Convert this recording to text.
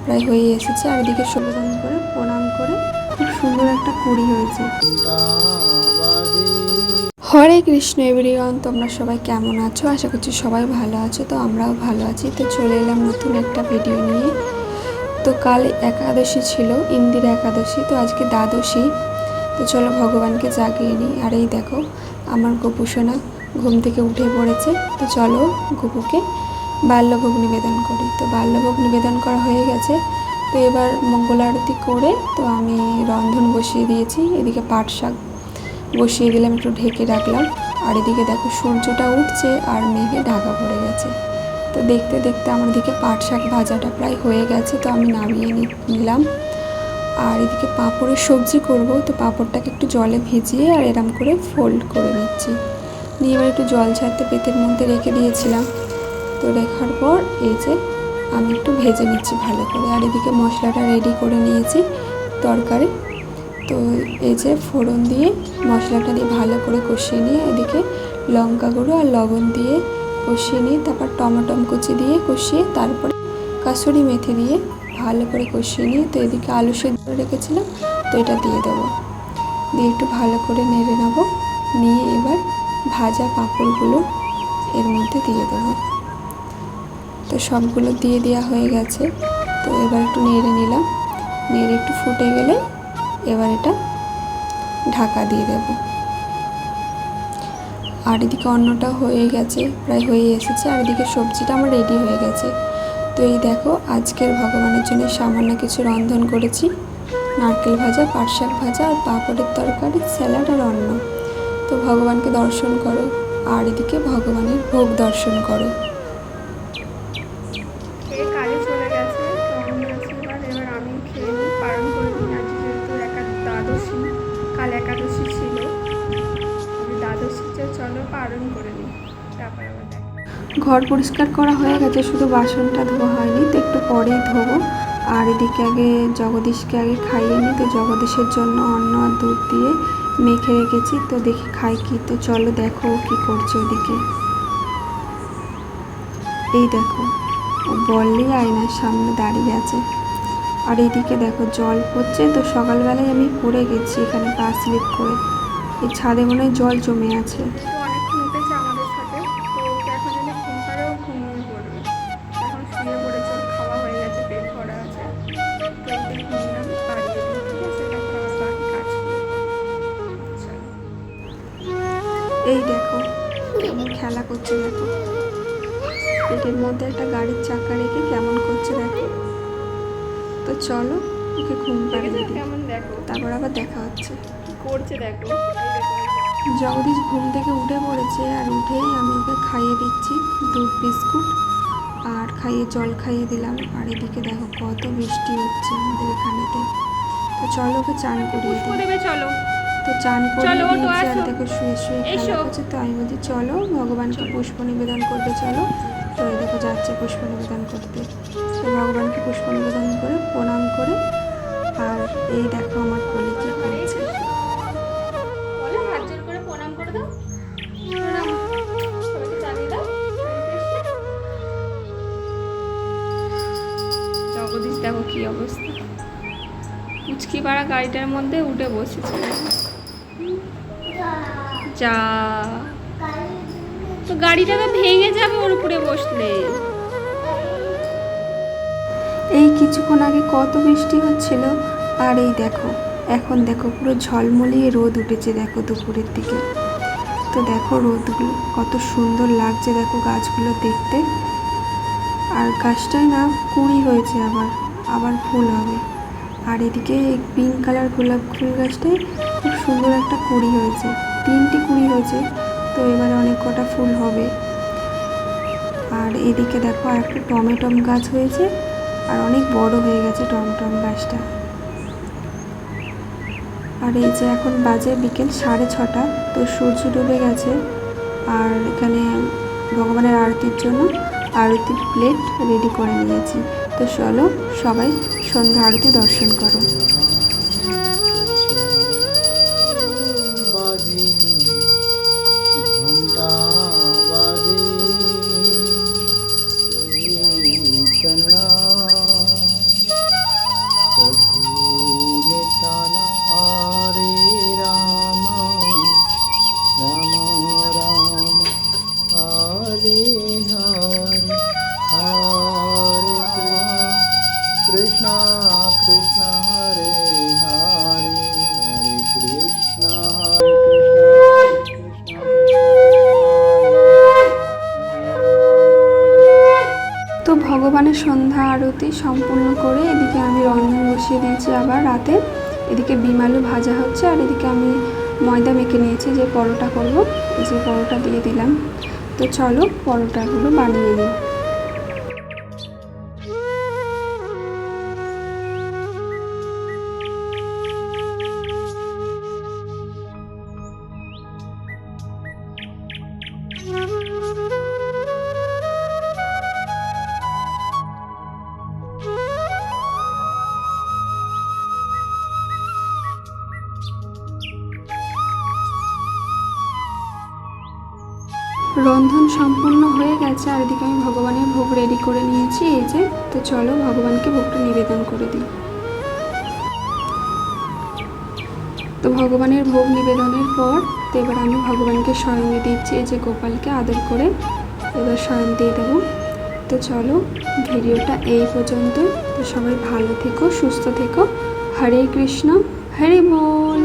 প্রায় হয়ে এসেছে। আর এদিকে সবদান করে প্রণাম করে খুব সুন্দর একটা কুড়ি হয়েছে। হরে কৃষ্ণ এভরিওয়ান, তোমরা সবাই কেমন আছো? আশা করছি সবাই ভালো আছো। তো আমরাও ভালো আছি। তো চলে এলাম নতুন একটা ভিডিও নিয়ে। তো কাল একাদশী ছিল, ইন্দিরা একাদশী। তো আজকে দ্বাদশী। তো চলো ভগবানকে জাগিয়ে নিই। আর এই দেখো আমার গোপুসোনা ঘুম থেকে উঠে পড়েছে। তো চলো গোপুকে বাল্যভোগ নিবেদন করি। তো বাল্যভোগ নিবেদন করা হয়ে গেছে। তো এবার মঙ্গল আরতি করে তো আমি রন্ধন বসিয়ে দিয়েছি। এদিকে পাট শাক বসিয়ে দিলাম, একটু ঢেকে রাখলাম। আর এদিকে দেখো সূর্যটা উঠছে আর মেঘে ঢাকা পড়ে গেছে। তো দেখতে দেখতে আমার দিকে পাট শাক ভাজাটা প্রায় হয়ে গেছে। তো আমি নামিয়ে নিলাম। আর এদিকে পাঁপড়ের সবজি করব। তো পাঁপড়টাকে একটু জলে ভিজিয়ে আর এরম করে ফোল্ড করে নিচ্ছি। নিয়ে এবার একটু জল ছাড়তে পেটের মধ্যে রেখে দিয়েছিলাম। তো রেখার পর এই যে আমি একটু ভেজে নিচ্ছি ভালো করে। আর এদিকে মশলাটা রেডি করে নিয়েছি তরকারি। তো এই যে ফোড়ন দিয়ে মশলাটা দিয়ে ভালো করে কষিয়ে নিয়ে এদিকে লঙ্কা গুঁড়ো আর লবণ দিয়ে কষিয়ে নিয়ে তারপর টমেটো কুচি দিয়ে কষিয়ে তারপরে কাসুরি মেথি দিয়ে ভালো করে কষিয়ে নিয়ে তো এদিকে আলু সেদ্ধ রেখেছিলাম, তো এটা দিয়ে দেবো। দিয়ে একটু ভালো করে নেড়ে নেবো। নিয়ে এবার ভাজা পাঁপড়গুলো এর মধ্যে দিয়ে দেবো। তো সবগুলো দিয়ে দেওয়া হয়ে গেছে। তো এবার একটু নেড়ে নিলাম। নেড়ে একটু ফুটে গেলে এবার এটা ঢাকা দিয়ে দেব। আর এদিকে অন্নটা হয়ে গেছে, প্রায় হয়ে এসেছে। আর এদিকে সবজিটা আমার রেডি হয়ে গেছে। তো এই দেখো আজকের ভগবানের জন্য সামান্য কিছু রন্ধন করেছি। নারকেল ভাজা, পাট শাক ভাজা আর পাঁপড়ের তরকারি, স্যালাড আর অন্ন। তো ভগবানকে দর্শন করো আর এদিকে ভগবানের ভোগ দর্শন করো। কাজে চলে গেছে। তো আমি আছি এবার আমি খেয়ে নিই, পালন করে নিই। আজ যেহেতু দ্বাদশী, কাল একাদশী ছিল, দ্বাদশীতে চলো পালন করে নিই। তারপর আবার ঘর পরিষ্কার করা হয়ে গেছে, শুধু বাসনটা ধোয়া হয়নি। তো একটু পরেই ধোবো। আর এদিকে আগে জগদীশকে আগে খাইয়ে নিই। তো জগদীশের জন্য অন্ন আর দুধ দিয়ে মেখে রেখেছি। তো দেখি খাই কি। তো চলো দেখো কি করছে ওদিকে। এই দেখো ও বললেই আয়নার সামনে দাঁড়িয়ে আছে। আর এদিকে দেখো জল পড়ছে। তো সকালবেলায় আমি পড়ে গেছি এখানে পা স্লিপ করে। এই ছাদে মনে হয় জল জমে আছে। অনেকক্ষণ উঠেছে আমাদের সাথে। তো ওকে এখন যদি ঘুম পাড়েও ঘুমিয়ে পড়বে। এখন শুয়ে পড়েছে, ওর খাওয়া হয়ে গেছে, পেট ভরা আছে। তো ওকে ঘুমটা পাড়িয়ে দিই, ঠিক আছে? তারপর আবার বাকি কাজ করবো। এই দেখো কেমন খেলা করছে দেখো। পেটের মধ্যে একটা গাড়ির চাকা রেখে কেমন করছে দেখো। তো চলো ওকে ঘুম পাড়িয়ে দিই, কেমন দেখো। তারপর আবার দেখা হচ্ছে কি করছে দেখো। জগদীশ ঘুম থেকে উঠে পড়েছে। আর উঠেই আমি ওকে খাইয়ে দিচ্ছি দুধ বিস্কুট আর জল খাইয়ে দিলাম। আর এদিকে দেখো কত বৃষ্টি হচ্ছে আমাদের এখানেতে। তো চলো ওকে চান করিয়ে দেবে। চলো তো চান করিয়ে দিয়েছি। আর দেখো শুয়ে শুয়ে খেলা করছে। তো আমি বলছি চলো ভগবানকে পুষ্প নিবেদন করবে চলো। তো এই দেখো যাচ্ছে পুষ্প নিবেদন করতে। তো ভগবানকে পুষ্প নিবেদন করে প্রণাম করে আর এই দেখো আমার কোলে কি করছে। জগদীশ দেখো কি অবস্থা, উচকি পাড়া গাড়িটার মধ্যে উঠে বসেছে। যা তো গাড়িটাকে ভেঙে যাবে ওর উপরে বসলে। এই কিছুক্ষণ আগে কত বৃষ্টি হচ্ছিল। আর এই দেখো এখন দেখো পুরো ঝলমলিয়ে রোদ উঠেছে দেখো দুপুরের দিকে। তো দেখো রোদগুলো কত সুন্দর লাগছে দেখো গাছগুলো দেখতে। আর গাছটায় না কুঁড়ি হয়েছে, আবার আবার ফুল হবে। আর এদিকে পিঙ্ক কালার গোলাপ ফুল গাছটায় খুব সুন্দর একটা কুঁড়ি হয়েছে, 3টে কুঁড়ি হয়েছে। তো এবারে অনেক কটা ফুল হবে। আর এদিকে দেখো আর একটা টমেটম গাছ হয়েছে, আর অনেক বড় হয়ে গেছে টমেটম গাছটা। আর এই যে এখন বাজে বিকেল 6:30। তো সূর্য ডুবে গেছে। আর এখানে ভগবানের আরতির জন্য আরতির প্লেট রেডি করে নিয়েছি। তো চলো সবাই সন্ধ্যা আরতি দর্শন করো। Krishna Krishna Hare Hare Hare Krishna Hare Krishna তো ভগবানের সন্ধ্যা আরতি সম্পূর্ণ করে এদিকে আমি রন্ধন বসিয়ে দিয়েছি আবার রাতে। এদিকে বিম আলু ভাজা হচ্ছে আর এদিকে আমি ময়দা মেখে নিয়েছি যে পরোটা করব, যে পরোটা দিয়ে দিলাম। তো চলো পরোটাগুলো বানিয়ে নিই। রন্ধন সম্পূর্ণ হয়ে গেছে আর এদিকে আমি ভগবানের ভোগ রেডি করে নিয়েছি এই যে। তো চলো ভগবানকে ভোগটা নিবেদন করে দিই। তো ভগবানের ভোগ নিবেদনের পর তো এবার আমি ভগবানকে শয়ন দিচ্ছি, এই যে গোপালকে আদর করে এবার শয়ন দিয়ে দেবো। তো চলো ভিডিওটা এই পর্যন্ত। তো সবাই ভালো থেকো, সুস্থ থেকো। হরে কৃষ্ণ, হরে বল।